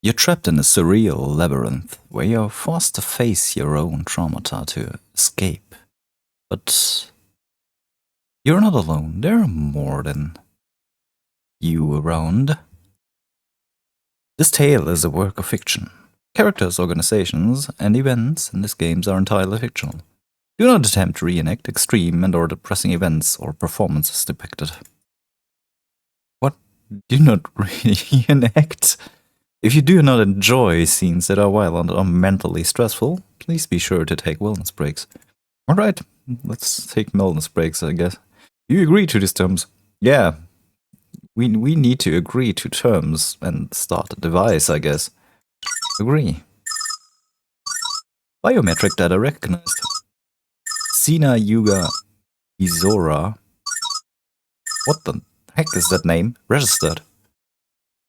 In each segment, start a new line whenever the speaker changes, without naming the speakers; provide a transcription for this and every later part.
You're trapped in a surreal labyrinth where you're forced to face your own traumata to escape. But you're not alone. There are more than you around. This tale is a work of fiction. Characters, organizations, and events in these games are entirely fictional. Do not attempt to reenact extreme and or depressing events or performances depicted. What? Do not reenact? If you do not enjoy scenes that are violent or mentally stressful, please be sure to take wellness breaks. Alright, let's take wellness breaks, I guess. You agree to these terms? Yeah. We need to agree to terms and start a device, I guess. Agree. Biometric data recognized. Sina Yuga Izora. What the heck is that name? Registered.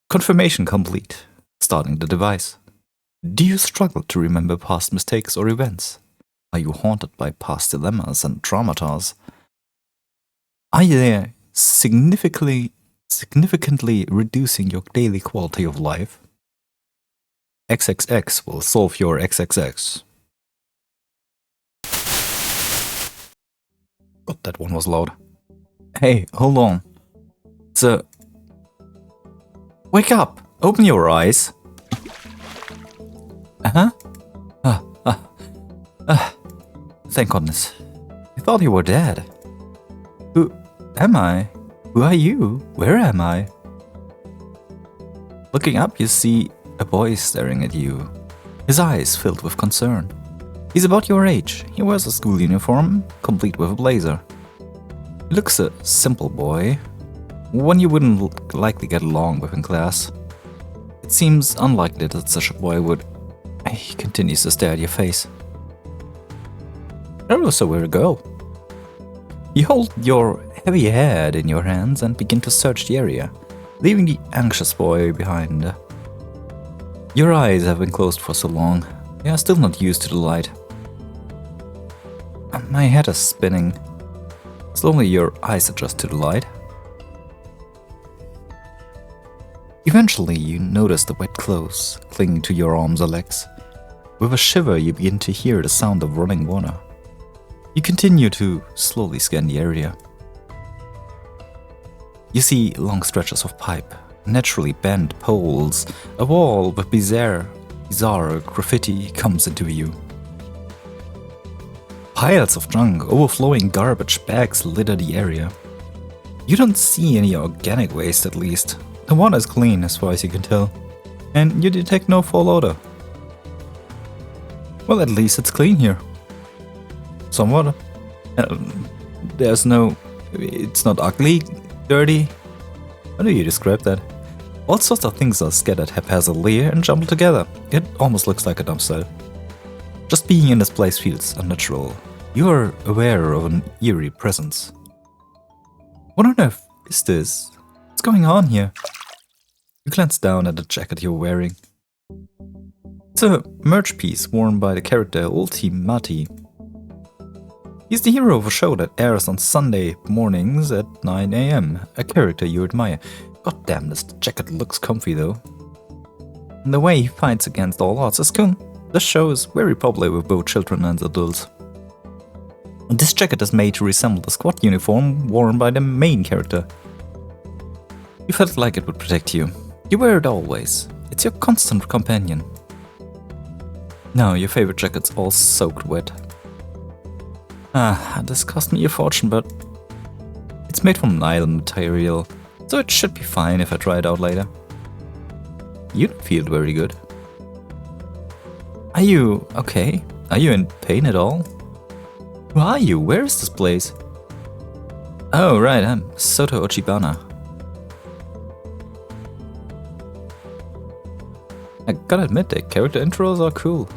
Confirmation complete. Starting the device. Do you struggle to remember past mistakes or events? Are you haunted by past dilemmas and traumas? Are they significantly reducing your daily quality of life? XXX will solve your XXX. God, that one was loud. Hey, hold on. Wake up! Open your eyes! Thank goodness. I thought you were dead. Who am I? Who are you? Where am I? Looking up, you see a boy staring at you, his eyes filled with concern. He's about your age. He wears a school uniform, complete with a blazer. He looks a simple boy, one you wouldn't likely get along with in class. It seems unlikely that such a boy would. He continues to stare at your face. So where'd it go? You hold your heavy head in your hands and begin to search the area, leaving the anxious boy behind. Your eyes have been closed for so long, they are still not used to the light. My head is spinning. Slowly your eyes adjust to the light. Eventually you notice the wet clothes clinging to your arms or legs. With a shiver you begin to hear the sound of running water. You continue to slowly scan the area. You see long stretches of pipe, naturally bent poles, a wall with bizarre graffiti comes into view. Piles of junk, overflowing garbage bags litter the area. You don't see any organic waste at least. The water is clean as far as you can tell, and you detect no foul odor. Well, at least it's clean here. Somewhat. It's not ugly, dirty. How do you describe that? All sorts of things are scattered haphazardly and jumbled together. It almost looks like a dumpster. Just being in this place feels unnatural. You are aware of an eerie presence. What on earth is this? What's going on here? You glance down at the jacket you're wearing. It's a merch piece worn by the character Ultimati. He's the hero of a show that airs on Sunday mornings at 9 AM, a character you admire. God damn, this jacket looks comfy though. And the way he fights against all odds is cool. This show is very popular with both children and adults. And this jacket is made to resemble the squad uniform worn by the main character. You felt like it would protect you. You wear it always. It's your constant companion. Now your favorite jacket's all soaked wet. This cost me a fortune, but it's made from nylon material, so it should be fine if I try it out later. You don't feel very good. Are you okay? Are you in pain at all? Who are you? Where is this place? Oh, right, I'm Soto Ochibana. I gotta admit, the character intros are cool.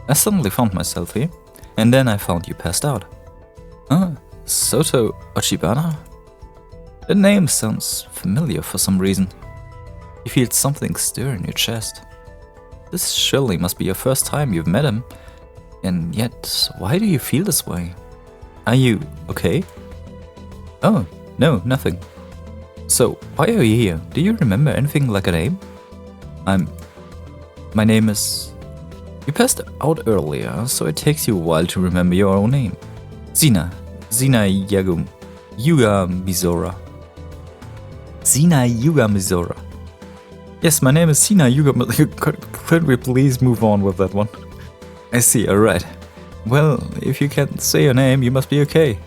I suddenly found myself here, and then I found you passed out. Soto Ochibana? The name sounds familiar for some reason. You feel something stir in your chest. This surely must be your first time you've met him. And yet, why do you feel this way? Are you okay? Oh, no, nothing. So, why are you here? Do you remember anything like a name? I'm My name is... You passed out earlier, so it takes you a while to remember your own name. Zina Yuga Mizora. Zina Yuga Mizora. Yes, my name is Zina Yuga. Could we please move on with that one? I see, alright. Well, if you can't say your name, you must be okay.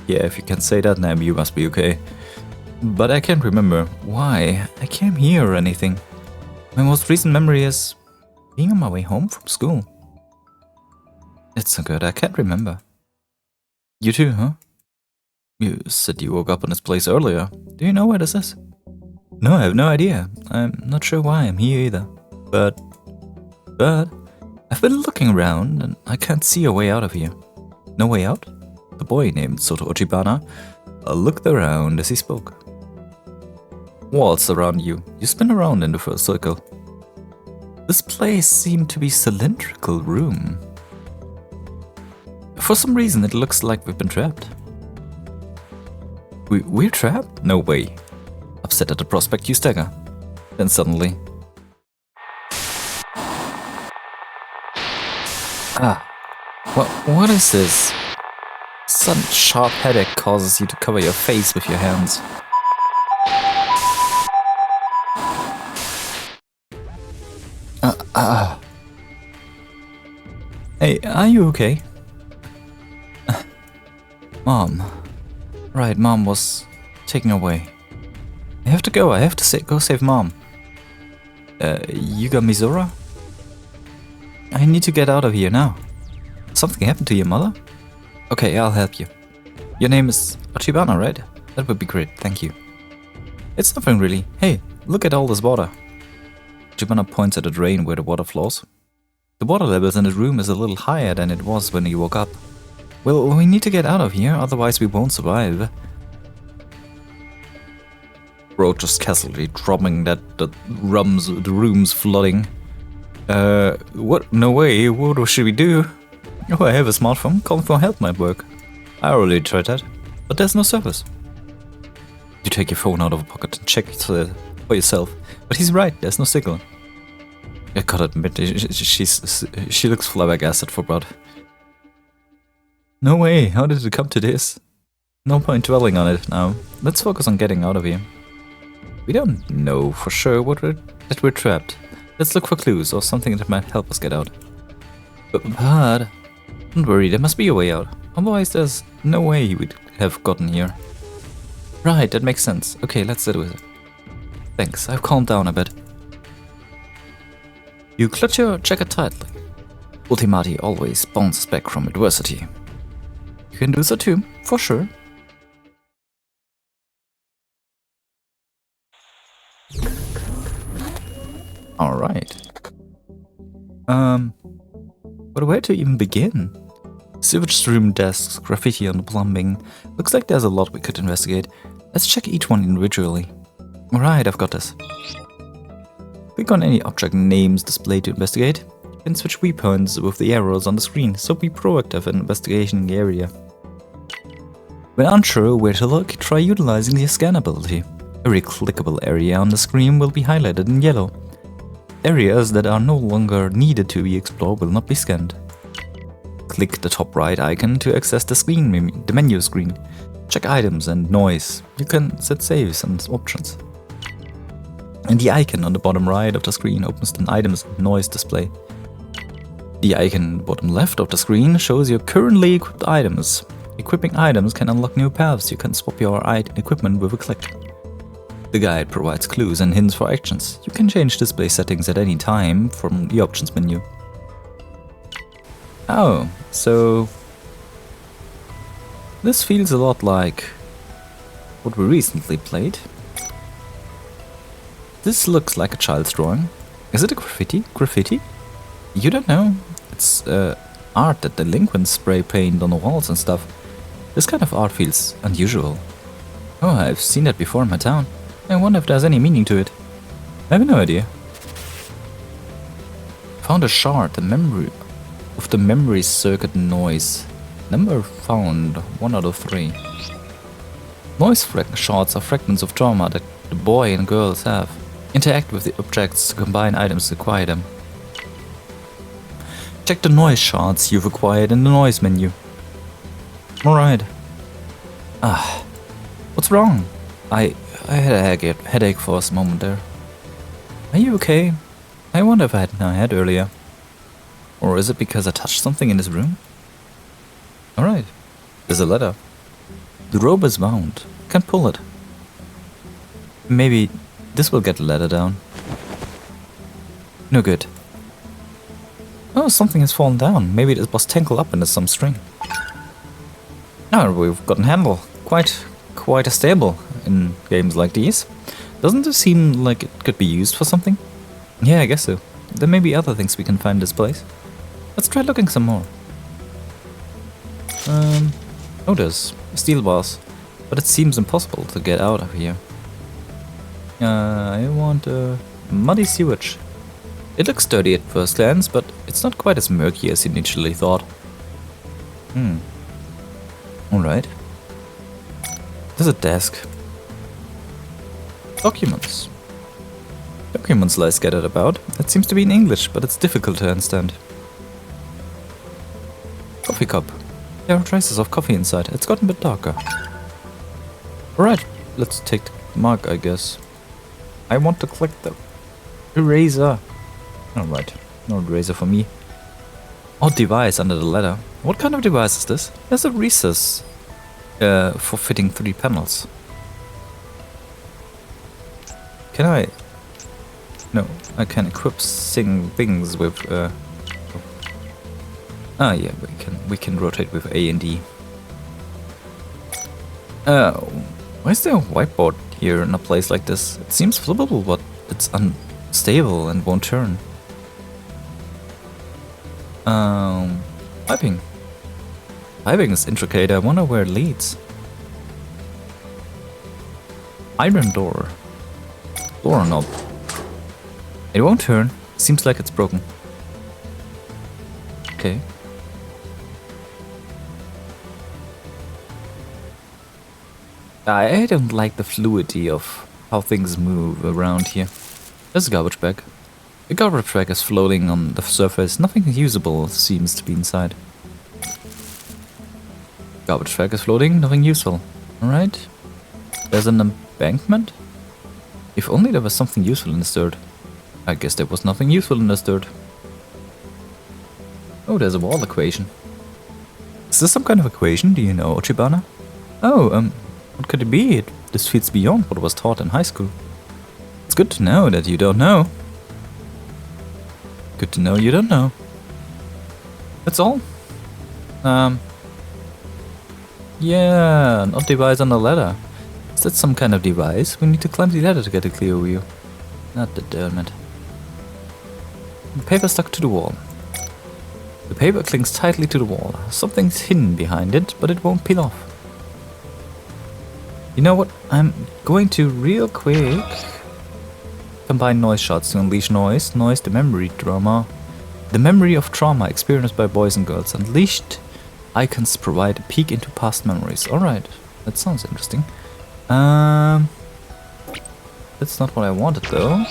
Yeah, if you can't say that name, you must be okay. But I can't remember why I came here or anything. My most recent memory is being on my way home from school. It's so good, I can't remember. You too, huh? You said you woke up in this place earlier. Do you know where this is? No, I have no idea. I'm not sure why I'm here either. But I've been looking around and I can't see a way out of here. No way out? The boy named Soto Ochibana looked around as he spoke. Walls surround you. You spin around in the first circle. This place seemed to be a cylindrical room. For some reason it looks like we've been trapped. We're trapped? No way. Upset at the prospect, you stagger. Then suddenly... What is this? Sudden sharp headache causes you to cover your face with your hands. Hey, are you okay? Mom. Right, Mom was taken away. I have to go, I have to go save Mom. Yuga Mizora? I need to get out of here now. Something happened to your mother? Okay, I'll help you. Your name is Ochibana, right? That would be great, thank you. It's nothing really. Hey, look at all this water. Ochibana points at the drain where the water flows. The water levels in the room is a little higher than it was when you woke up. Well, we need to get out of here, otherwise we won't survive. Road just casually dropping that the room's flooding. What? No way, what should we do? Oh, I have a smartphone, calling for help might work. I already tried that, but there's no service. You take your phone out of a pocket and check it for yourself, but he's right, there's no signal. I gotta admit, she looks flabbergasted for blood. No way, how did it come to this? No point dwelling on it now. Let's focus on getting out of here. We don't know for sure that we're trapped. Let's look for clues or something that might help us get out. But don't worry, there must be a way out. Otherwise there's no way we'd have gotten here. Right, that makes sense. Okay, let's do it. Thanks, I've calmed down a bit. You clutch your jacket tightly. Ultimati always bounces back from adversity. You can do so too, for sure. Alright. But where to even begin? Sewage stream desks, graffiti on the plumbing. Looks like there's a lot we could investigate. Let's check each one individually. Alright, I've got this. Click on any object names displayed to investigate. You can switch viewpoints with the arrows on the screen, so be proactive in investigating the area. When unsure where to look, try utilizing the scan ability. Every clickable area on the screen will be highlighted in yellow. Areas that are no longer needed to be explored will not be scanned. Click the top right icon to access the menu screen. Check items and noise. You can set saves and options. And the icon on the bottom right of the screen opens an items and noise display. The icon bottom left of the screen shows your currently equipped items. Equipping items can unlock new paths. You can swap your equipment with a click. The guide provides clues and hints for actions. You can change display settings at any time from the options menu. Oh, so this feels a lot like what we recently played. This looks like a child's drawing. Is it a graffiti? Graffiti? You don't know. It's art that delinquents spray paint on the walls and stuff. This kind of art feels unusual. Oh, I've seen that before in my town. I wonder if there's any meaning to it. I have no idea. Found a shard, the memory of the memory circuit noise. Number found, 1 out of 3. Noise shards are fragments of trauma that the boy and girls have. Interact with the objects to combine items to acquire them. Check the noise charts you've acquired in the noise menu. Alright. Ah, what's wrong? I had a headache for a moment there. Are you okay? I wonder if I had my head earlier. Or is it because I touched something in this room? Alright. There's a ladder. The rope is wound. Can't pull it. Maybe this will get the ladder down. No good. Oh, something has fallen down. Maybe it was tangled up into some string. Oh, we've got a handle. Quite stable in games like these. Doesn't it seem like it could be used for something? Yeah, I guess so. There may be other things we can find in this place. Let's try looking some more. Oh, there's steel bars. But it seems impossible to get out of here. I want muddy sewage. It looks dirty at first glance, but it's not quite as murky as initially thought. Alright. There's a desk. Documents. Documents lie scattered about. It seems to be in English, but it's difficult to understand. Coffee cup. There are traces of coffee inside. It's gotten a bit darker. Alright, let's take the mug, I guess. I want to collect the eraser. Alright, no eraser for me. Odd device under the ladder. What kind of device is this? There's a recess for fitting 3 panels. Can I? No, I can equip things with. Ah, yeah, we can rotate with A and D. Why is there a whiteboard here in a place like this? It seems flippable, but it's unstable and won't turn. Piping. Piping is intricate. I wonder where it leads. Iron door. Door knob. It won't turn. Seems like it's broken. Okay. I don't like the fluidity of how things move around here. There's a garbage bag. The garbage bag is floating on the surface. Nothing usable seems to be inside. Garbage bag is floating. Nothing useful. Alright. There's an embankment. If only there was something useful in this dirt. I guess there was nothing useful in this dirt. Oh, there's a wall equation. Is this some kind of equation? Do you know, Ochibana? Oh, what could it be? This feels beyond what was taught in high school. It's good to know that you don't know. Good to know you don't know. That's all. Yeah, an odd device on the ladder. Is that some kind of device? We need to climb the ladder to get a clear view. Not the dirt. The paper stuck to the wall. The paper clings tightly to the wall. Something's hidden behind it, but it won't peel off. You know what? I'm going to real quick combine noise shots to unleash noise. Noise, the memory trauma. The memory of trauma experienced by boys and girls. Unleashed icons provide a peek into past memories. Alright, that sounds interesting. That's not what I wanted though.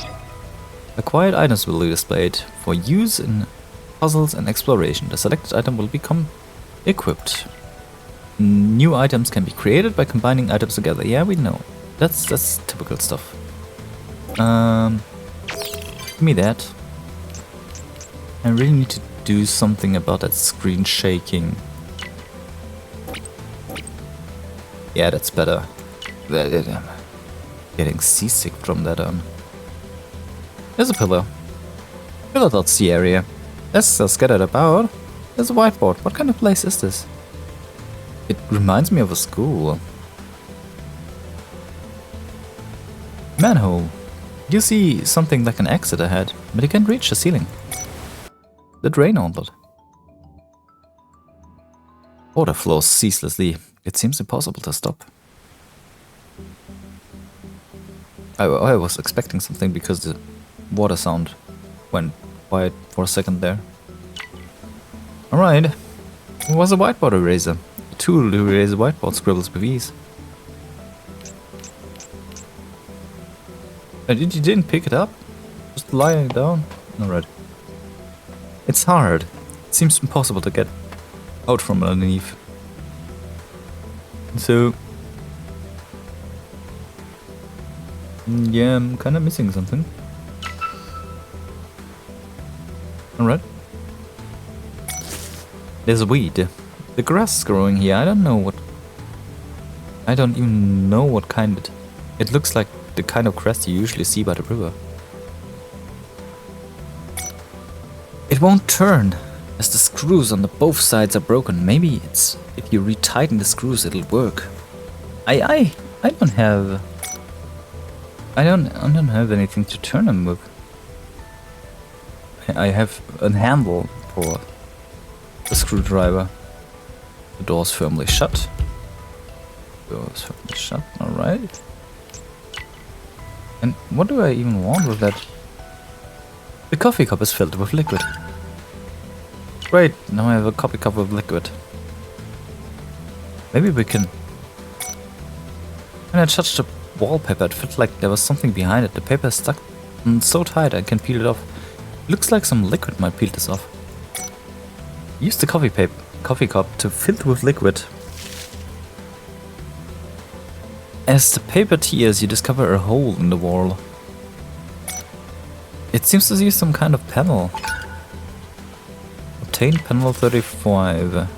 Acquired items will be displayed for use in puzzles and exploration. The selected item will become equipped. New items can be created by combining items together. Yeah, we know. That's typical stuff. Give me that. I really need to do something about that screen shaking. Yeah, that's better. I'm getting seasick from that on. There's a pillar. Pillar dots the area. Desks are scattered about. There's a whiteboard. What kind of place is this? It reminds me of a school. Manhole. You see something like an exit ahead, but you can't reach the ceiling. The drain outlet. Water flows ceaselessly. It seems impossible to stop. I was expecting something because the water sound went quiet for a second there. Alright. It was a whiteboard eraser. A tool to erase whiteboard scribbles with ease. You didn't pick it up? Just lying down? Alright. It's hard. It seems impossible to get out from underneath. So... yeah, I'm kinda missing something. Alright. There's a weed. The grass is growing here. I don't even know what kind it looks like the kind of grass you usually see by the river. It won't turn, as the screws on the both sides are broken. Maybe it's if you retighten the screws it'll work. I don't have anything to turn them with. I have a handle for the screwdriver. The door's firmly shut. Door's firmly shut, alright. And what do I even want with that? The coffee cup is filled with liquid. Great, now I have a coffee cup with liquid. Maybe we can... When I touched the wallpaper, it felt like there was something behind it. The paper is stuck so tight I can peel it off. Looks like some liquid might peel this off. Use the coffee cup to fill it with liquid. As the paper tears, you discover a hole in the wall. It seems to use some kind of panel. Obtain panel 35.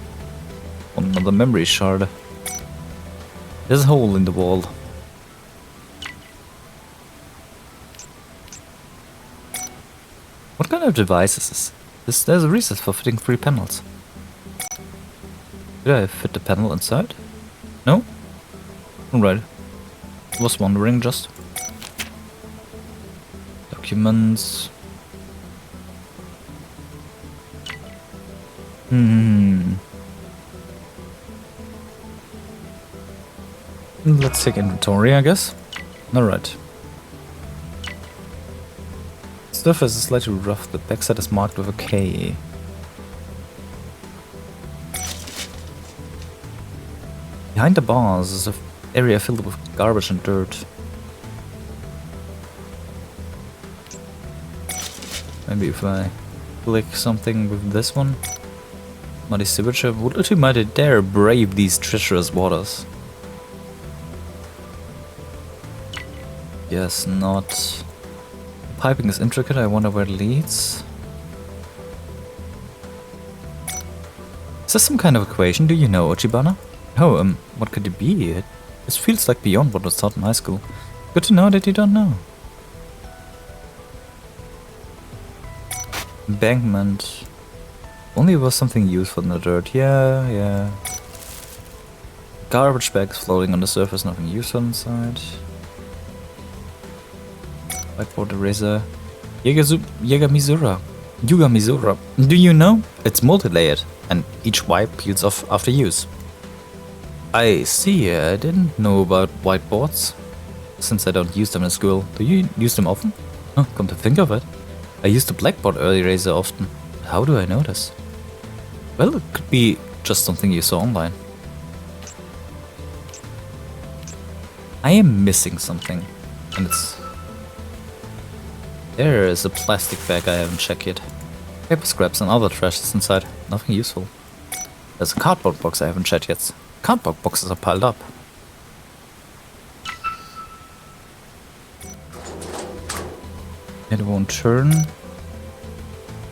Another memory shard. There's a hole in the wall. What kind of device is this? There's a recess for fitting 3 panels. Did I fit the panel inside? No? Alright. Was wondering just. Documents. Let's take inventory, I guess. Alright. Surface is slightly rough, the backside is marked with a K. Behind the bars is an area filled with garbage and dirt. Maybe if I click something with this one. Muddy sewage, would you might dare brave these treacherous waters? Yes, not. Piping is intricate, I wonder where it leads. Is this some kind of equation? Do you know, Ochibana? Oh, what could it be? This feels like beyond what was taught in high school. Good to know that you don't know. Embankment. Only was something useful in the dirt. Yeah. Garbage bags floating on the surface, nothing useful inside. Whiteboard eraser. Yuga Misura. Do you know? It's multi-layered, and each wipe peels off after use. I see, I didn't know about whiteboards. Since I don't use them in school. Do you use them often? Oh, come to think of it. I use the blackboard eraser often. How do I know this? Well, it could be just something you saw online. I am missing something, and it's... There is a plastic bag I haven't checked yet. Paper scraps and other trash is inside. Nothing useful. There's a cardboard box I haven't checked yet. Cardboard boxes are piled up. It won't turn.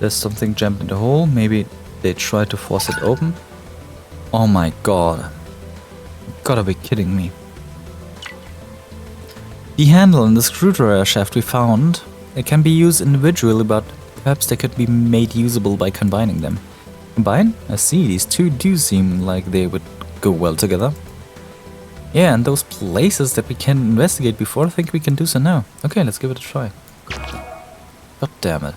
There's something jammed in the hole. Maybe they tried to force it open. Oh my god. You gotta be kidding me. The handle and the screwdriver shaft we found. They can be used individually, but perhaps they could be made usable by combining them. Combine? I see, these two do seem like they would go well together. Yeah, and those places that we can investigate before, I think we can do so now. Okay, let's give it a try. God damn it.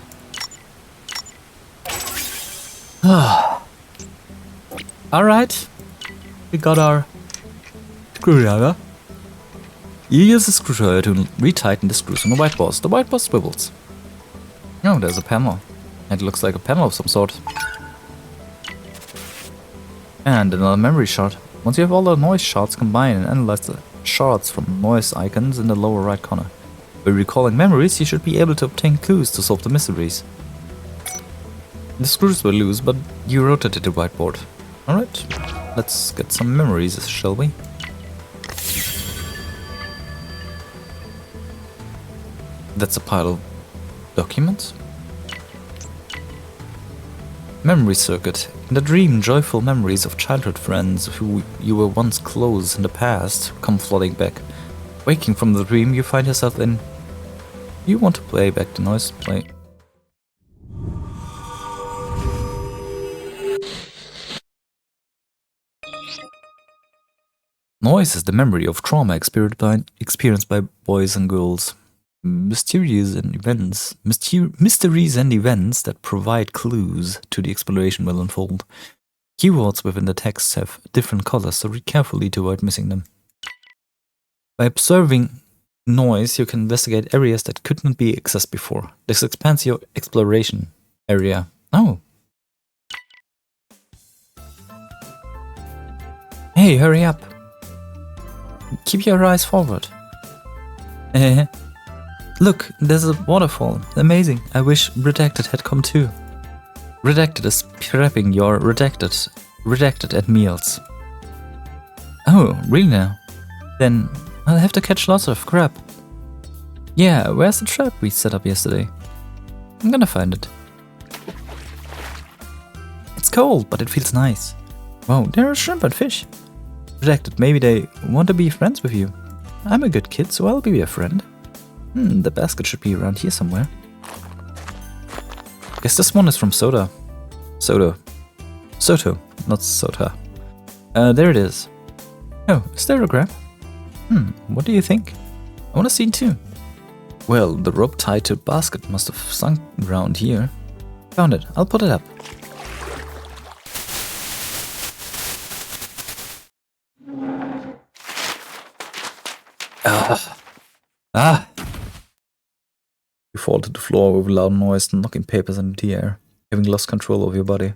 Alright. We got our screwdriver. You use the screwdriver to retighten the screws on the white boss. The white boss swivels. Oh, there's a panel. It looks like a panel of some sort. And another memory shard. Once you have all the noise shards combined and analyze the shards from noise icons in the lower right corner. By recalling memories, you should be able to obtain clues to solve the mysteries. The screws were loose, but you rotated the whiteboard. Alright, let's get some memories, shall we? That's a pile of documents. Memory circuit. In the dream, joyful memories of childhood friends who you were once close in the past come flooding back. Waking from the dream, you find yourself in... You want to play back the noise? Play. Noise is the memory of trauma experienced by boys and girls. Mysteries and events that provide clues to the exploration will unfold. Keywords within the text have different colors, so read carefully to avoid missing them. By observing noise, you can investigate areas that could not be accessed before. This expands your exploration area. Oh. Hey, hurry up. Keep your eyes forward. Look, there's a waterfall. Amazing. I wish Redacted had come too. Redacted is prepping your Redacted at meals. Oh, really now? Then I'll have to catch lots of crab. Yeah, where's the trap we set up yesterday? I'm gonna find it. It's cold, but it feels nice. Wow, there are shrimp and fish. Redacted, maybe they want to be friends with you. I'm a good kid, so I'll be a friend. The basket should be around here somewhere. Guess this one is from Soto, not Sota. There it is. Oh, is there a grab? What do you think? I want to see it too. Well, the rope tied to a basket must have sunk around here. Found it. I'll put it up. You fall to the floor with a loud noise, knocking papers into the air, having lost control of your body.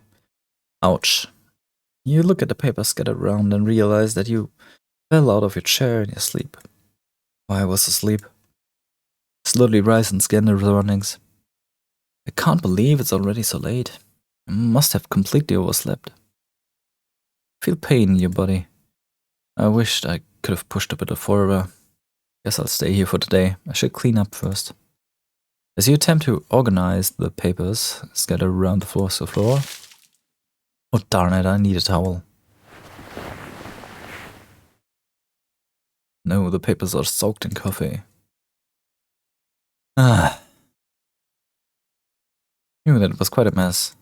Ouch. You look at the papers scattered around and realize that you fell out of your chair in your sleep. While I was asleep. Slowly rise and scan the surroundings. I can't believe it's already so late. I must have completely overslept. Feel pain in your body. I wished I could have pushed a bit further. Guess I'll stay here for today. I should clean up first. As you attempt to organize the papers scattered around the floor. Oh darn it, I need a towel. No, the papers are soaked in coffee. That was quite a mess.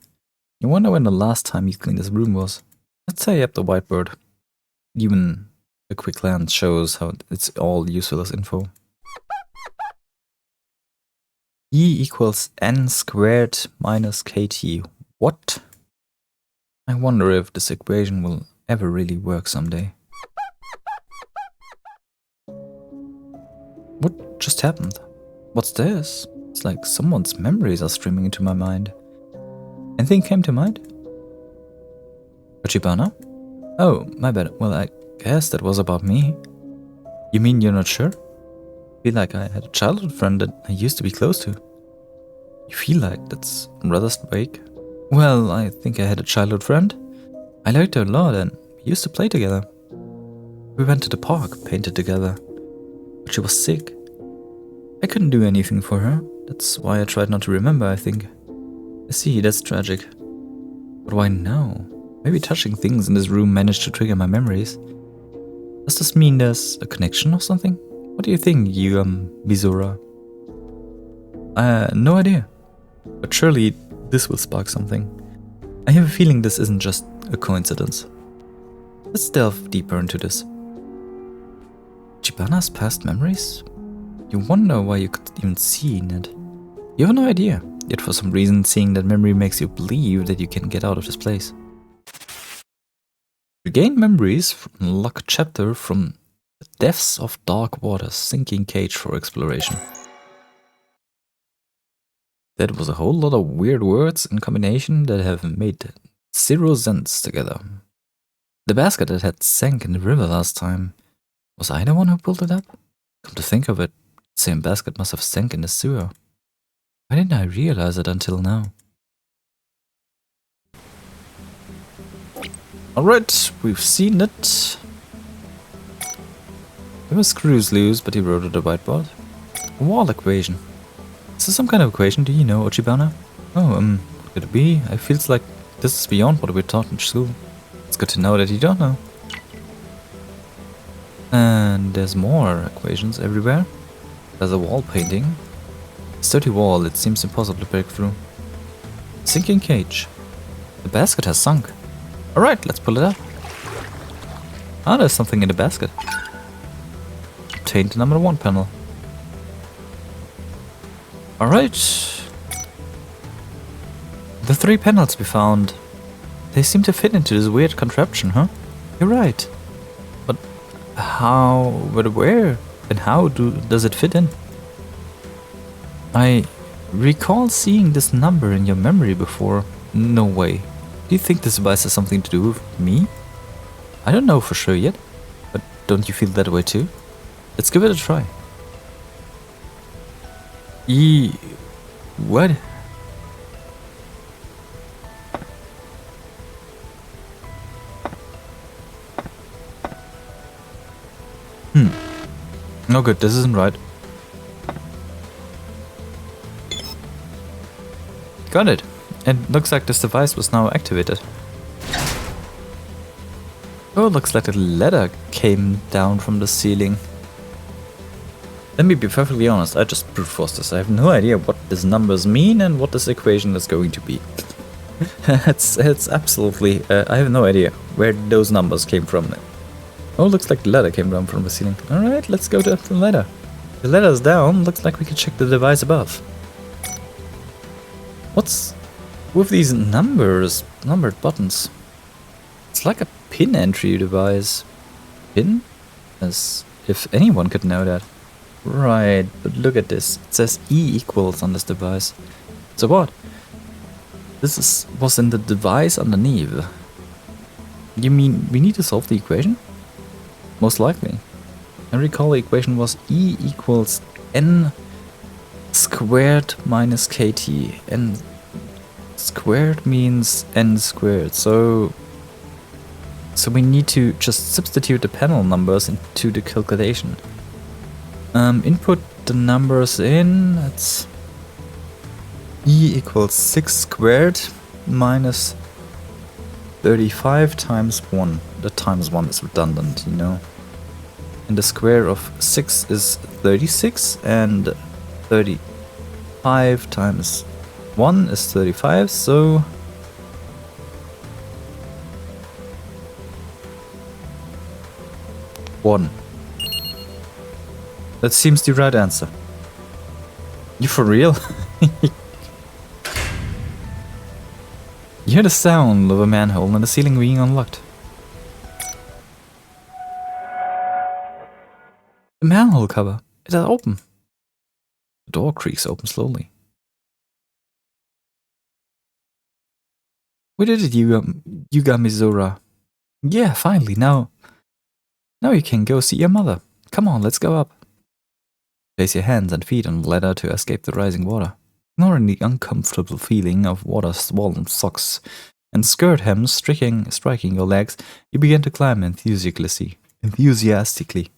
You wonder when the last time you cleaned this room was. Let's say up the whiteboard. Even a quick glance shows how it's all useful as info. E equals n squared minus kt. What? I wonder if this equation will ever really work someday. What just happened? What's this? It's like someone's memories are streaming into my mind. Anything came to mind? Ochibana? Oh, my bad. Well, I guess that was about me. You mean you're not sure? I feel like I had a childhood friend that I used to be close to. You feel like that's rather vague. Well, I think I had a childhood friend. I liked her a lot and we used to play together. We went to the park, painted together. But she was sick. I couldn't do anything for her. That's why I tried not to remember, I think. I see, that's tragic. But why now? Maybe touching things in this room managed to trigger my memories. Does this mean there's a connection or something? What do you think, you, Bizura? No idea. But surely this will spark something. I have a feeling this isn't just a coincidence. Let's delve deeper into this. Chibana's past memories? You wonder why you could even see it. You have no idea, yet for some reason seeing that memory makes you believe that you can get out of this place. Regain memories from unlock chapter from the depths of dark waters, sinking cage for exploration. That was a whole lot of weird words in combination that have made zero sense together. The basket that had sank in the river last time, was I the one who pulled it up? Come to think of it, the same basket must have sank in the sewer. Why didn't I realize it until now? Alright, we've seen it. There were screws loose, but he wrote it a whiteboard. A wall equation. Is this some kind of equation? Do you know, Ochibana? Oh, could it be? It feels like this is beyond what we're taught in school. It's good to know that you don't know. And there's more equations everywhere. There's a wall painting. Sturdy wall, it seems impossible to break through. Sinking cage. The basket has sunk. Alright, let's pull it up. Ah, there's something in the basket. Obtained the number 1 panel. Alright. The 3 panels we found. They seem to fit into this weird contraption, huh? You're right. But how, but where and how does it fit in? I recall seeing this number in your memory before. No way. Do you think this device has something to do with me? I don't know for sure yet, but don't you feel that way too? Let's give it a try. What? No good, this isn't right. Got it. And looks like this device was now activated. Oh, looks like a ladder came down from the ceiling. Let me be perfectly honest, I just brute forced this. I have no idea what these numbers mean and what this equation is going to be. it's absolutely... I have no idea where those numbers came from. Oh, looks like the ladder came down from the ceiling. Alright, let's go to the ladder. The ladder's down, looks like we can check the device above. What's with these numbered buttons? It's like a pin entry device. Pin? As if anyone could know that. Right, but look at this. It says E equals on this device. So what? This was in the device underneath. You mean we need to solve the equation? Most likely. I recall the equation was E equals N squared minus KT. N squared means N squared. So we need to just substitute the panel numbers into the calculation. Input the numbers in. That's E equals 6 squared minus 35 times 1. The times 1 is redundant, you know. And the square of 6 is 36, and 35 times 1 is 35, so... one. That seems the right answer. You for real? You hear the sound of a manhole and the ceiling being unlocked. The manhole cover. It is open. The door creaks open slowly. We did it, Yuga Mizora. Yeah, finally, now you can go see your mother. Come on, let's go up. Place your hands and feet on the ladder to escape the rising water. Ignoring the uncomfortable feeling of water-swollen socks and skirt hems striking your legs, you begin to climb enthusiastically.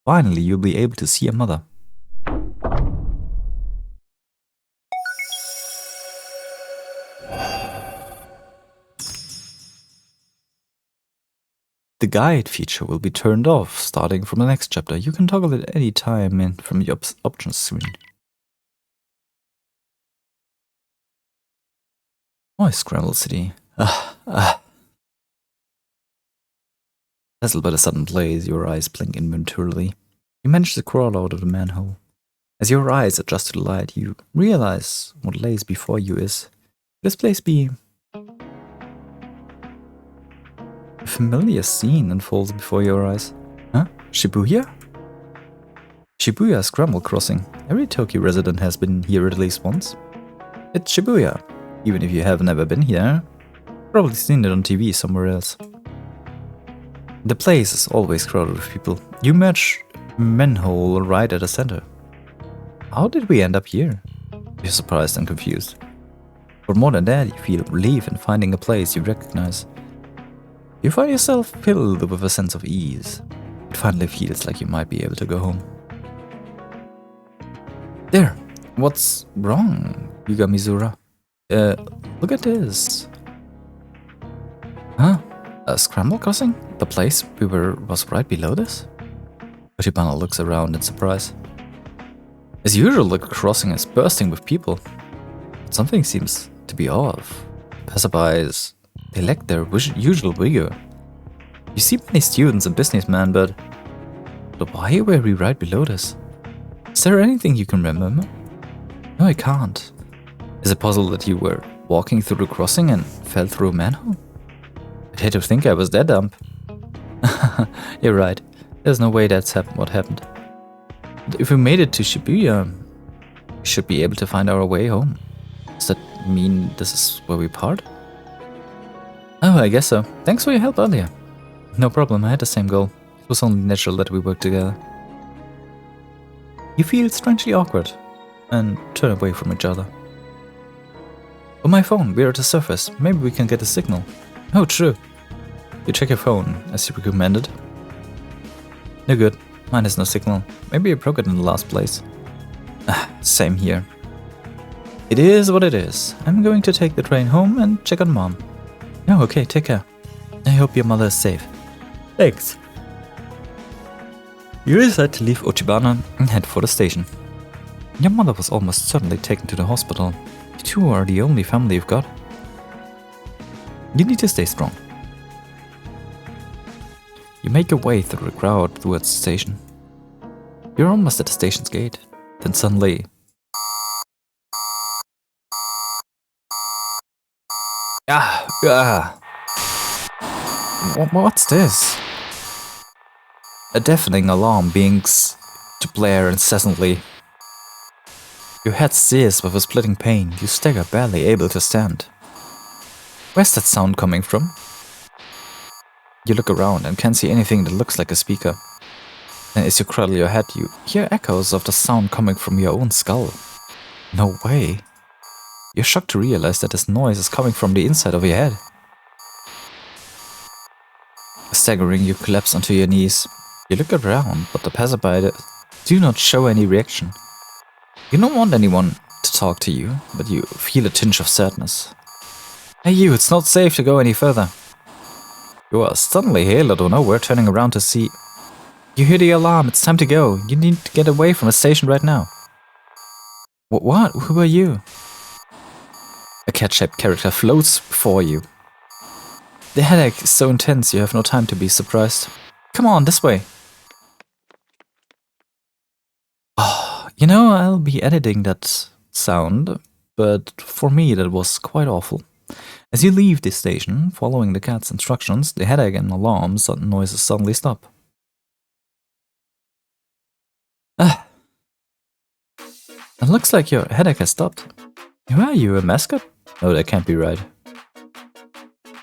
Finally, you'll be able to see your mother. The guide feature will be turned off starting from the next chapter. You can toggle it any time from the options screen. Oh, Scramble City. Dazzled by the sudden blaze, your eyes blink involuntarily. You manage to crawl out of the manhole. As your eyes adjust to the light, you realize what lays before you is... This place be... A familiar scene unfolds before your eyes. Huh? Shibuya? Shibuya Scramble Crossing. Every Tokyo resident has been here at least once. It's Shibuya. Even if you have never been here, probably seen it on TV somewhere else. The place is always crowded with people. You match manhole right at the center. How did we end up here? You're surprised and confused. But more than that, you feel relief in finding a place you recognize. You find yourself filled with a sense of ease. It finally feels like you might be able to go home. There! What's wrong, Yuga Mizura? Look at this. Huh? A scramble crossing? The place we were was right below this? Ochibana looks around in surprise. As usual, the crossing is bursting with people. But something seems to be off. Passerbys, they lack their usual vigor. You see many students and businessmen, but why were we right below this? Is there anything you can remember? No, I can't. Is it possible that you were walking through the crossing and fell through a manhole? I'd hate to think I was that dumb. You're right. There's no way that's what happened. But if we made it to Shibuya, we should be able to find our way home. Does that mean this is where we part? Oh, I guess so. Thanks for your help earlier. No problem, I had the same goal. It was only natural that we work together. You feel strangely awkward and turn away from each other. On my phone, we're at the surface. Maybe we can get a signal. Oh, true. You check your phone, as you recommended. No good. Mine has no signal. Maybe I broke it in the last place. Same here. It is what it is. I'm going to take the train home and check on Mom. Oh, okay, take care. I hope your mother is safe. Thanks. You decide to leave Ochibana and head for the station. Your mother was almost certainly taken to the hospital. You two are the only family you've got. You need to stay strong. You make your way through the crowd towards the station. You're almost at the station's gate. Then suddenly... What's this? A deafening alarm begins to blare incessantly. Your head sears with a splitting pain. You stagger, barely able to stand. Where's that sound coming from? You look around and can't see anything that looks like a speaker. And as you cradle your head, you hear echoes of the sound coming from your own skull. No way. You're shocked to realize that this noise is coming from the inside of your head. Staggering, you collapse onto your knees. You look around, but the passerby do not show any reaction. You don't want anyone to talk to you, but you feel a tinge of sadness. Hey you, it's not safe to go any further. You are suddenly hailed out of nowhere, turning around to see... You hear the alarm, it's time to go. You need to get away from the station right now. What? Who are you? A cat-shaped character floats before you. The headache is so intense you have no time to be surprised. Come on, this way. Oh, you know, I'll be editing that sound, but for me that was quite awful. As you leave the station, following the cat's instructions, the headache and alarm noises suddenly stop. It looks like your headache has stopped. Who are you, a mascot? No, that can't be right.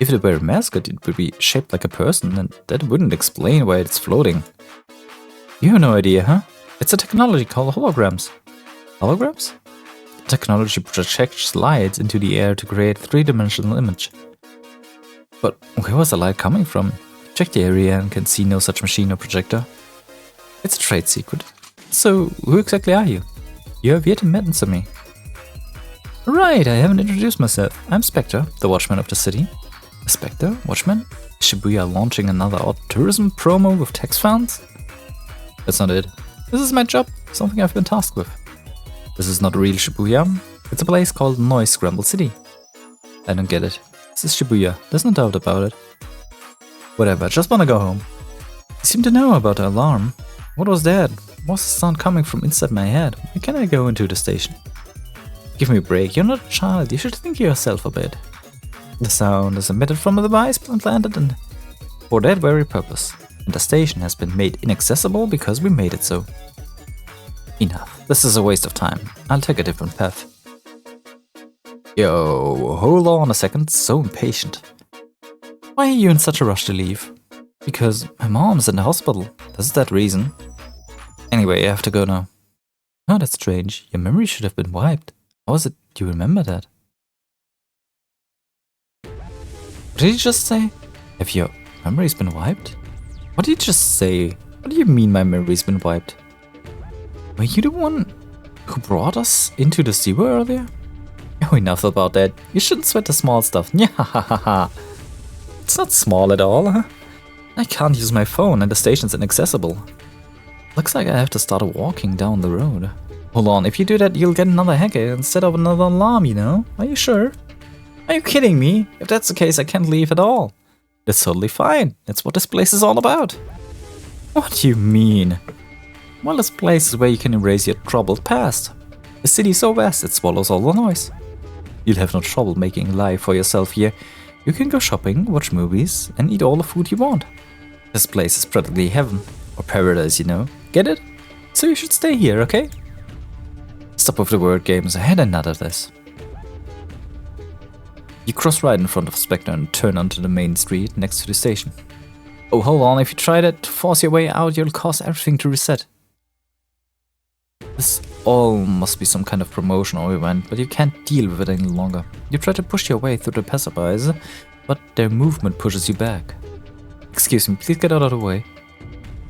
If it were a mascot, it would be shaped like a person, and that wouldn't explain why it's floating. You have no idea, huh? It's a technology called holograms. Holograms? The technology projects light into the air to create a three-dimensional image. But where was the light coming from? Check the area and can see no such machine or projector. It's a trade secret. So, who exactly are you? You have yet to mention me. Right, I haven't introduced myself. I'm Spectre, the watchman of the city. Spectre? Watchman? Is Shibuya launching another odd tourism promo with tax funds? That's not it. This is my job, something I've been tasked with. This is not real Shibuya. It's a place called Scramble City. I don't get it. This is Shibuya, there's no doubt about it. Whatever, I just wanna go home. You seem to know about the alarm. What was that? What's the sound coming from inside my head? Why can't I go into the station? Give me a break, you're not a child, you should think yourself a bit. The sound is emitted from a device planted in for that very purpose, and the station has been made inaccessible because we made it so. Enough, this is a waste of time, I'll take a different path. Yo, hold on a second, so impatient. Why are you in such a rush to leave? Because my mom's in the hospital, that's that reason. Anyway, I have to go now. Oh, that's strange, your memory should have been wiped. How is it you remember that? What did you just say? Have your Memory's been wiped? What did you just say? What do you mean my memory's been wiped? Were you the one who brought us into the sewer earlier? Oh, enough about that. You shouldn't sweat the small stuff. Nyahahaha. It's not small at all, huh? I can't use my phone and the station's inaccessible. Looks like I have to start walking down the road. Hold on, if you do that, you'll get another hacker instead of another alarm, you know? Are you sure? Are you kidding me? If that's the case, I can't leave at all. That's totally fine. That's what this place is all about. What do you mean? Well, this place is where you can erase your troubled past. The city is so vast it swallows all the noise. You'll have no trouble making life for yourself here. You can go shopping, watch movies, and eat all the food you want. This place is practically heaven, or paradise, you know. Get it? So you should stay here, okay? Stop with the word games, I had enough of this. You cross right in front of Spectre and turn onto the main street next to the station. Oh, hold on, if you try to force your way out, you'll cause everything to reset. This all must be some kind of promotion or event, but you can't deal with it any longer. You try to push your way through the passerbys, but their movement pushes you back. Excuse me, please get out of the way.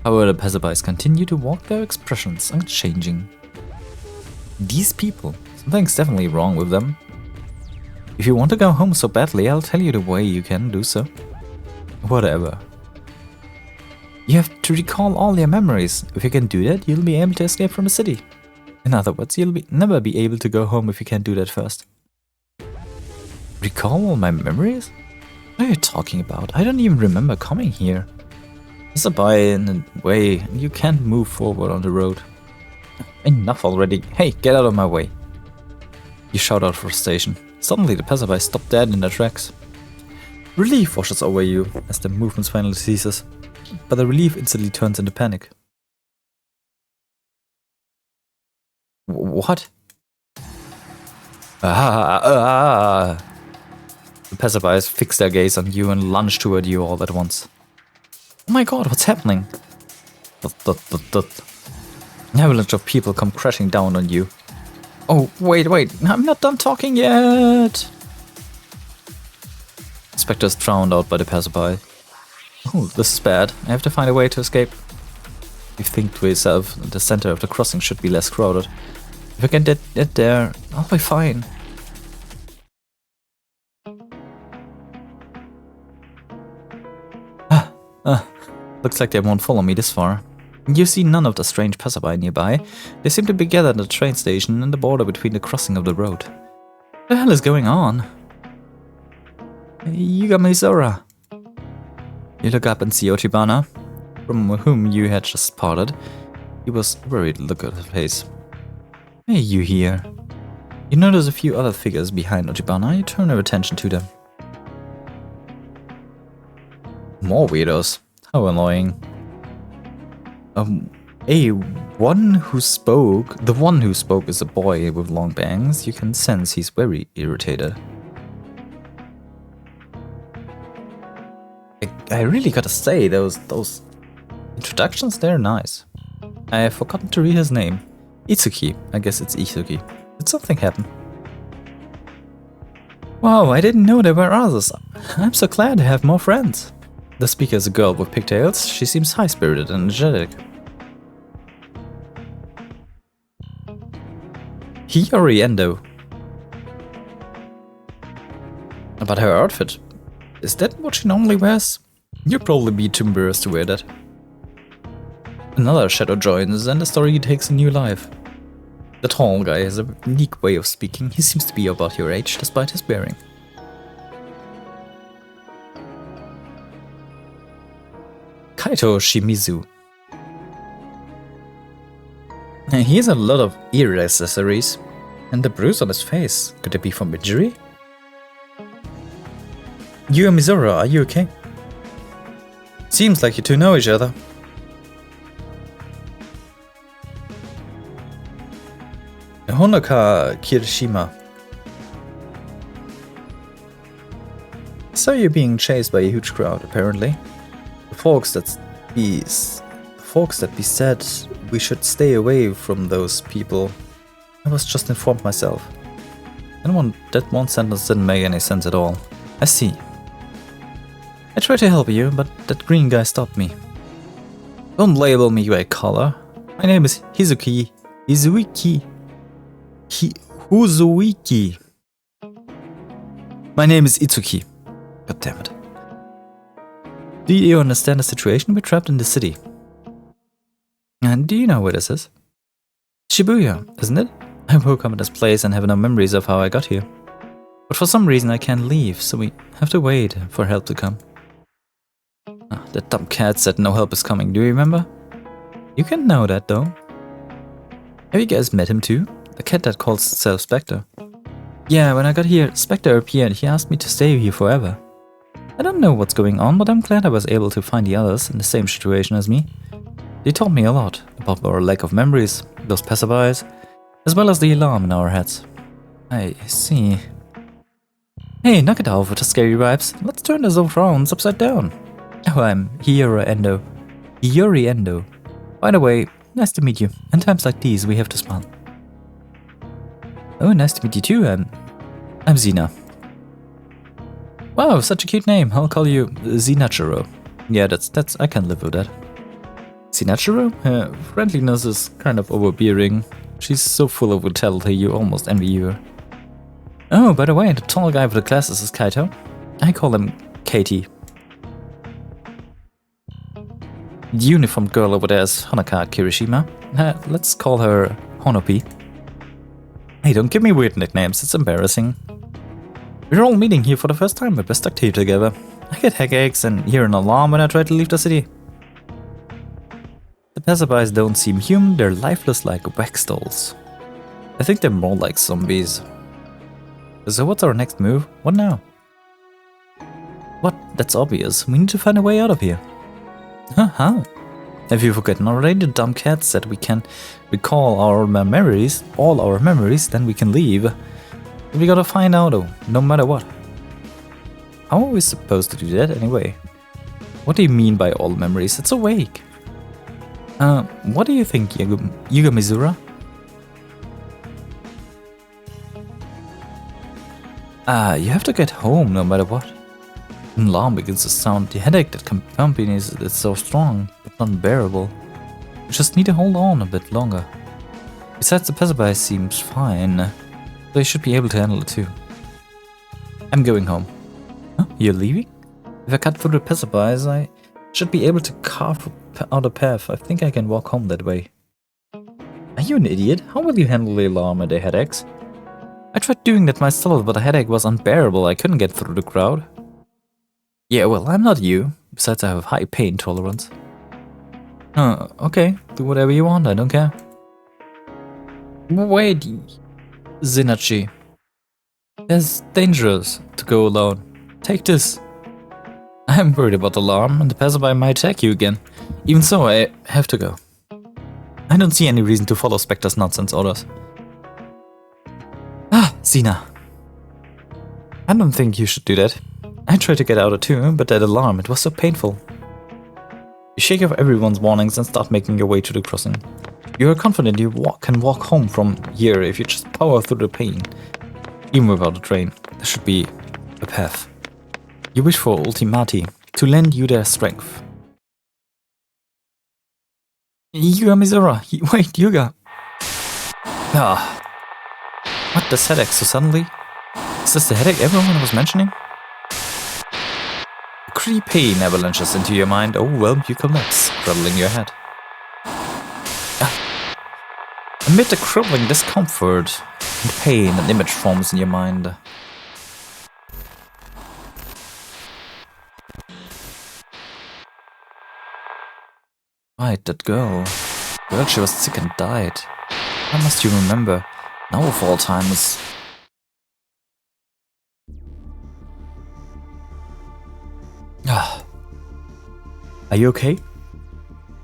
However, the passerbys continue to walk, their expressions unchanging. These people, something's definitely wrong with them. If you want to go home so badly, I'll tell you the way you can do so. Whatever. You have to recall all your memories. If you can do that, you'll be able to escape from the city. In other words, you'll never be able to go home if you can't do that first. Recall all my memories? What are you talking about? I don't even remember coming here. There's a by in the way, and you can't move forward on the road. Enough already. Hey, get out of my way. You shout out for frustration. Suddenly the passerby stop dead in their tracks. Relief washes over you as the movement finally ceases, but the relief instantly turns into panic. What? The passerbys fix their gaze on you and lunge toward you all at once. Oh my god, what's happening? An avalanche of people come crashing down on you. Oh, wait, I'm not done talking yet! Spectre is drowned out by the passerby. Oh, this is bad. I have to find a way to escape. You think to yourself, the center of the crossing should be less crowded. If I can get there, I'll be fine. Looks like they won't follow me this far. You see none of the strange passerby nearby. They seem to be gathered at the train station and the border between the crossing of the road. What the hell is going on? Yugamizora. You look up and see Ochibana, from whom you had just parted. He was worried to look at her face. Hey, you here. You notice a few other figures behind Ochibana. You turn your attention to them. More weirdos. How annoying. The one who spoke is a boy with long bangs. You can sense he's very irritated. I really gotta say, those introductions, they're nice. I have forgotten to read his name. Itsuki. I guess it's Itsuki. Did something happen? Wow, I didn't know there were others. I'm so glad to have more friends. The speaker is a girl with pigtails. She seems high-spirited and energetic. Hiyori Endo. But her outfit, is that what she normally wears? You'd probably be too embarrassed to wear that. Another shadow joins and the story takes a new life. The tall guy has a unique way of speaking. He seems to be about your age despite his bearing. Kaito Shimizu. He has a lot of ear accessories. And the bruise on his face, could it be from injury? You and Mizora, are you okay? Seems like you two know each other. Honoka Kirishima. So you're being chased by a huge crowd, apparently. The folks that be said we should stay away from those people. I was just informed myself. And that one sentence didn't make any sense at all. I see. I tried to help you, but that green guy stopped me. Don't label me by color. My name is Hizuki. Hizuiki. Huzuiki. My name is Itsuki. God damn it. Do you understand the situation? We're trapped in the city. And do you know where this is? Shibuya, isn't it? I woke up in this place and have no memories of how I got here. But for some reason I can't leave, so we have to wait for help to come. That dumb cat said no help is coming, do you remember? You can't know that though. Have you guys met him too? The cat that calls itself Spectre. Yeah, when I got here, Spectre appeared. He asked me to stay here forever. I don't know what's going on, but I'm glad I was able to find the others in the same situation as me. They taught me a lot about our lack of memories, those passerbys, as well as the alarm in our heads. I see. Hey, knock it off with the scary vibes. Let's turn those old frowns upside down. Oh, I'm Hiyori Endo. By the way, nice to meet you. In times like these, we have to smile. Oh, nice to meet you too. I'm Zina. Wow, such a cute name. I'll call you Zinachiro. Yeah, that's I can live with that. Zinachiro? Her friendliness is kind of overbearing. She's so full of vitality, you almost envy her. Oh, by the way, the tall guy with the glasses is Kaito. I call him Katie. The uniformed girl over there is Honoka Kirishima. Let's call her Honopi. Hey, don't give me weird nicknames, it's embarrassing. We're all meeting here for the first time, but we're stuck here together. I get headaches and hear an alarm when I try to leave the city. The passerbys don't seem human, they're lifeless like wax dolls. I think they're more like zombies. So what's our next move? What now? What? That's obvious. We need to find a way out of here. Huh? How? Have you forgotten already? The dumb cat said we can recall all our memories, then we can leave. But we gotta find out though, no matter what. How are we supposed to do that anyway? What do you mean by all memories? It's awake. What do you think, Yuga Mizura? You have to get home no matter what. An alarm begins to sound. The headache that accompanies it is so strong, but unbearable. You just need to hold on a bit longer. Besides, the passerby seems fine, so you should be able to handle it too. I'm going home. Huh? You're leaving? If I cut through the passerbys, I should be able to carve out a path. I think I can walk home that way. Are you an idiot? How will you handle the alarm and the headaches? I tried doing that myself, but the headache was unbearable. I couldn't get through the crowd. Yeah, well, I'm not you. Besides, I have high pain tolerance. Okay. Do whatever you want, I don't care. Wait, Zinachi. It's dangerous to go alone. Take this. I'm worried about the alarm, and the passerby might attack you again. Even so, I have to go. I don't see any reason to follow Spectre's nonsense orders. Zina. I don't think you should do that. I tried to get out too, but that alarm, it was so painful. You shake off everyone's warnings and start making your way to the crossing. You are confident you can walk home from here if you just power through the pain. Even without a train, there should be a path. You wish for Ultimati to lend you their strength. Yuga Mizura, wait, Yuga. What, this headache so suddenly? Is this the headache everyone was mentioning? A creepy pain avalanches into your mind, overwhelmed you collapse, cradling your head. Amid the crippling discomfort and pain, an image forms in your mind. Right, that girl. Well, she was sick and died. How must you remember? Now of all times. Are you okay?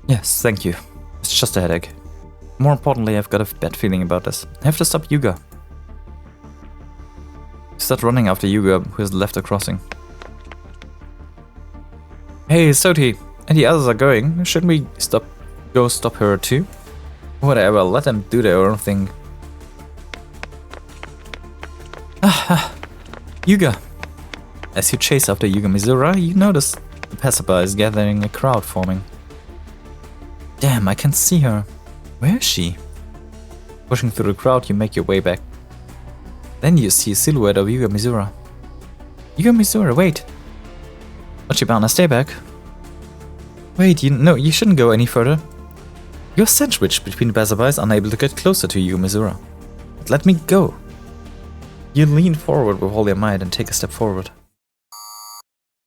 Yes, thank you. It's just a headache. More importantly, I've got a bad feeling about this. I have to stop Yuga. Start running after Yuga, who has left the crossing. Hey, Soti, and the others are going. Shouldn't we go stop her too? Whatever, let them do their own thing. Yuga. As you chase after Yuga Mizura, you notice the passerbys gathering a crowd forming. Damn, I can see her. Where is she? Pushing through the crowd, you make your way back. Then you see a silhouette of Yuga Mizura. Yuga Mizura, wait! Ochibana, stay back. Wait, you shouldn't go any further. You're sandwiched between the passerbys, unable to get closer to Yuga Mizura. But let me go. You lean forward with all your might and take a step forward.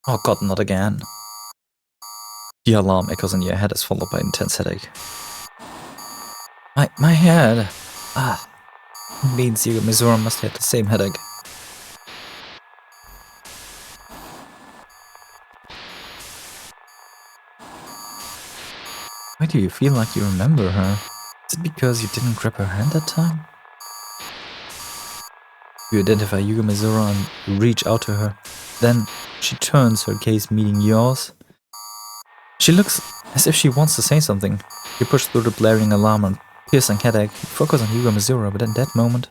Oh god, not again. The alarm echoes in your head is followed by intense headache. My head. Means Yuga Mizura must have the same headache. Why do you feel like you remember her? Is it because you didn't grab her hand that time? You identify Yuga Mizura and reach out to her. Then she turns, her gaze meeting yours. She looks as if she wants to say something. You push through the blaring alarm and piercing headache. You focus on Yuga Mizura, but in that moment...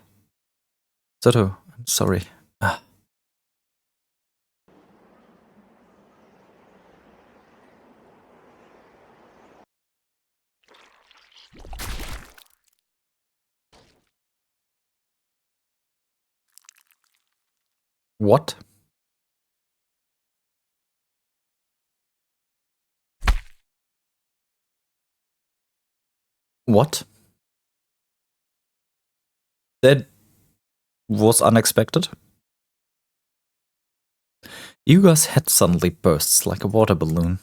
Soto, I'm sorry. What? What? That was unexpected. Yuga's head suddenly bursts like a water balloon.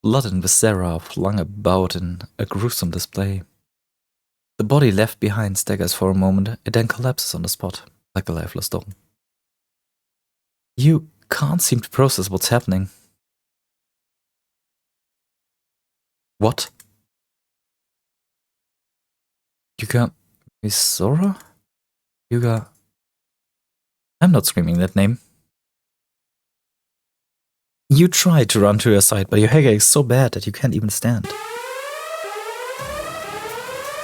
Blood and viscera are flung about in a gruesome display. The body left behind staggers for a moment, it then collapses on the spot, like a lifeless doll. You can't seem to process what's happening. What? Yuga Mizura? Yuga... I'm not screaming that name. You try to run to her side, but your headache is so bad that you can't even stand.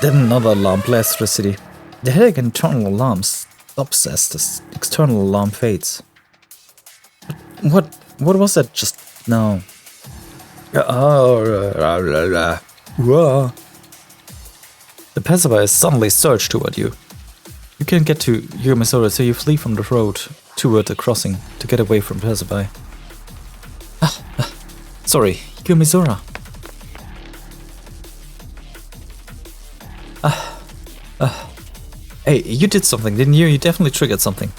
Then another alarm blasts through the city. The headache and internal alarm stops as the external alarm fades. What was that just now? The passerby suddenly surge toward you. You can't get to Yuga Mizura, so you flee from the road toward the crossing to get away from the passerby. Sorry, Yuga Mizura. Hey, you did something, didn't you? You definitely triggered something.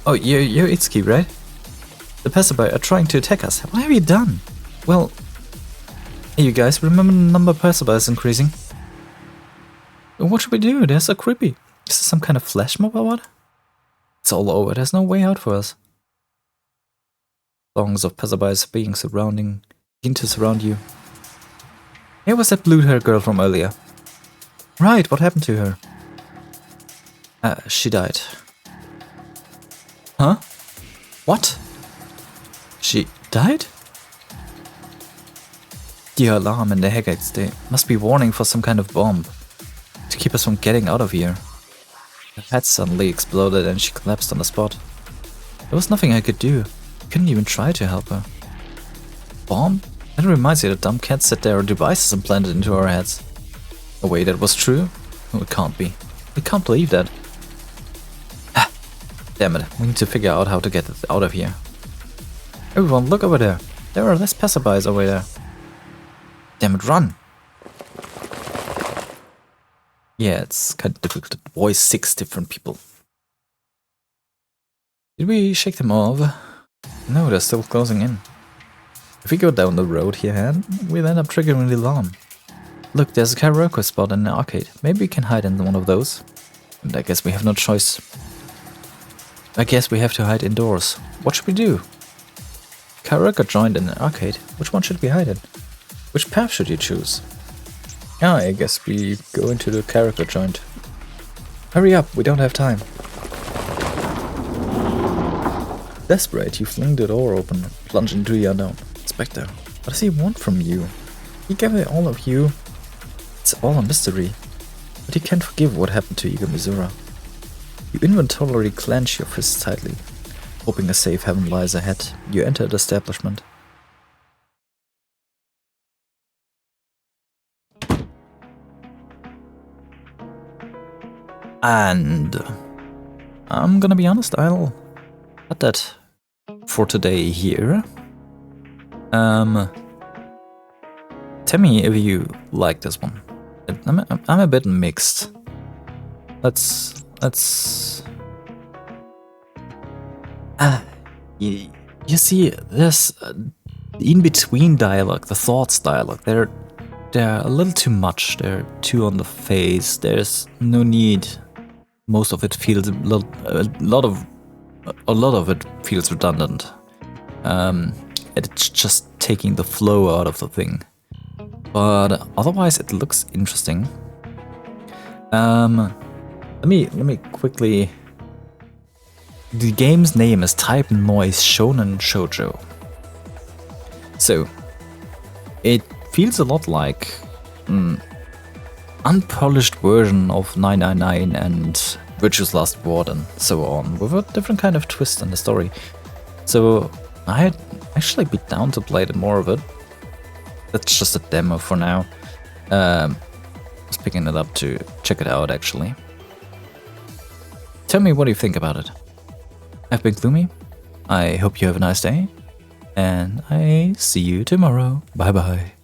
Oh, you're Itsuki, right? The passerby are trying to attack us. What have you done? Well... Hey, you guys, remember the number of passerby is increasing? What should we do? They're so creepy. Is this some kind of flash mob or what? It's all over. There's no way out for us. Throngs of passerbys begin to surround you. Here was that blue-haired girl from earlier. Right, what happened to her? She died. Huh? What? She died? The alarm and the headaches, they must be warning for some kind of bomb. To keep us from getting out of here. Her head suddenly exploded and she collapsed on the spot. There was nothing I could do. I couldn't even try to help her. Bomb? That reminds me that dumb cats said there are devices implanted into our heads. Oh wait, that was true? No, it can't be. I can't believe that. Damn it, we need to figure out how to get out of here. Everyone, look over there. There are less passerbys over there. Damn it, run! Yeah, it's kind of difficult to voice 6 different people. Did we shake them off? No, they're still closing in. If we go down the road here, we'll end up triggering the alarm. Look, there's a karaoke spot in the arcade. Maybe we can hide in one of those. And I guess we have no choice. I guess we have to hide indoors. What should we do? Karaoke joined in an arcade. Which one should we hide in? Which path should you choose? Yeah, I guess we go into the karaoke joint. Hurry up, we don't have time. Desperate, you fling the door open and plunge into the unknown. Inspector, what does he want from you? He gave it all of you. It's all a mystery. But you can't forgive what happened to Yuga Mizura. You involuntarily clench your fists tightly. Hoping a safe haven lies ahead, you enter the establishment. And I'm gonna be honest, I'll cut that for today here. Tell me if you like this one. I'm a bit mixed. Let's you see, there's in-between dialogue, the thoughts dialogue, they're a little too much, they're too on the face, there's no need. Most of it feels a lot of it feels redundant. It's just taking the flow out of the thing. But otherwise it looks interesting. Let me quickly. The game's name is Type Noise Shonen Shojo. So it feels a lot like an unpolished version of 999 and Virtue's Last Word and so on, with a different kind of twist in the story. So I'd actually be down to play more of it. That's just a demo for now. I was picking it up to check it out actually. Tell me what you think about it. I've been Gloomy. I hope you have a nice day, and I see you tomorrow. Bye bye.